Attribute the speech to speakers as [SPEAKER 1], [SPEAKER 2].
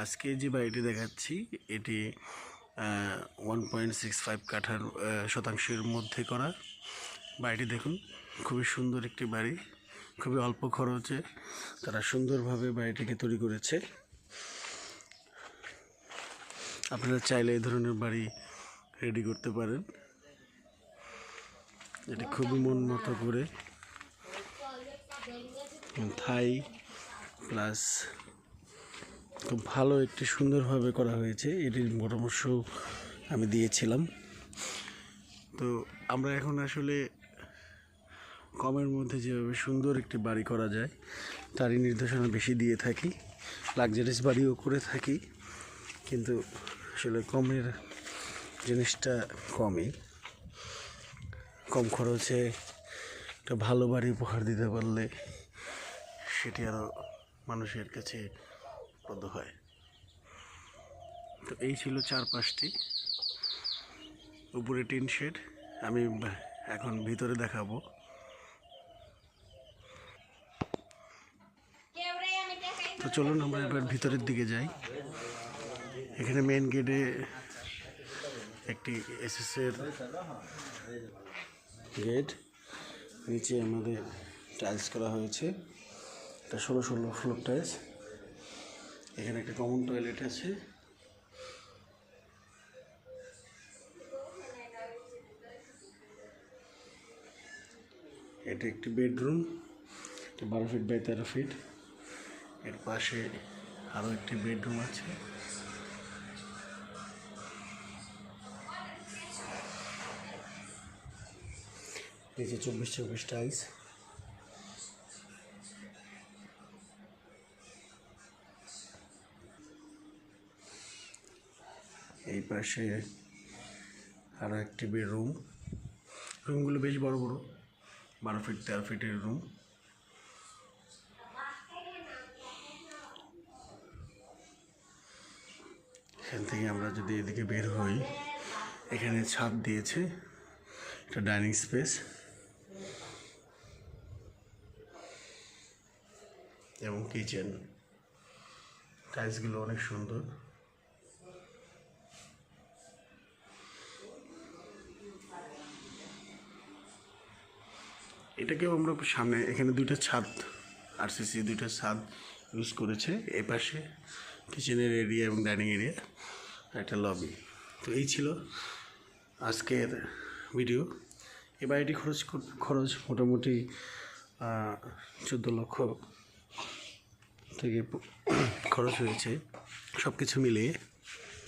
[SPEAKER 1] আজকে যে বাড়িটি দেখাচ্ছি এটি 1.65 কাঠার শতাংশের মধ্যে করা। বাড়িটি দেখুন, খুবই সুন্দর একটি বাড়ি, খুবই অল্প খরচে তারা সুন্দরভাবে বাড়িটিকে তৈরি করেছে। আপনারা চাইলে এই ধরনের বাড়ি রেডি করতে পারেন। এটি খুবই মন মতো করে থাই প্লাস খুব ভালো একটি সুন্দরভাবে করা হয়েছে। এটির পরামর্শ আমি দিয়েছিলাম। তো আমরা এখন আসলে কমের মধ্যে যেভাবে সুন্দর একটি বাড়ি করা যায় তারই নির্দেশনা বেশি দিয়ে থাকি, লাক্সারিয়াস বাড়িও করে থাকি, কিন্তু আসলে কমের জিনিসটা কমই। কম খরচে একটা ভালো বাড়ি উপহার দিতে পারলে সেটি আরও মানুষের কাছে পদ হয়। তো এই ছিল 4-5টি, উপরে টিন শেড। আমি এখন ভিতরে দেখাবো। তো চলুন আমরা এবার ভিতরের দিকে যাই। এখানে মেন গেটে একটি এসএসের গেট, নিচে আমাদের টাইলস করা হয়েছে, এটা 16 ফ্লোর টাইলস। এখানে একটা কমন টয়লেট আছে। এটা একটি বেডরুম, 12 ফিট বাই 13 ফিট। এর পাশে আরও একটি বেডরুম আছে। নিচে 24 টাইলস। এই পাশে আরও একটি বেডরুম। রুমগুলো বেশ বড় বড়, 12 ফিট 13 ফিটের রুম। এখান থেকে আমরা যদি এদিকে বের হই, এখানে ছাদ দিয়েছে, এটা ডাইনিং স্পেস এবং কিচেন। টাইলসগুলো অনেক সুন্দর। এটাকেও আমরা সামনে, এখানে দুইটা ছাদ, আরসিসি দুইটা ছাদ ইউজ করেছে। এই পাশে কিচেনের এরিয়া এবং ডাইনিং এরিয়া, একটা লবি। তো এই ছিল আজকের ভিডিও। এই বাড়িটি খরচ মোটামুটি 14 লক্ষ থেকে খরচ হয়েছে সব কিছু মিলিয়ে।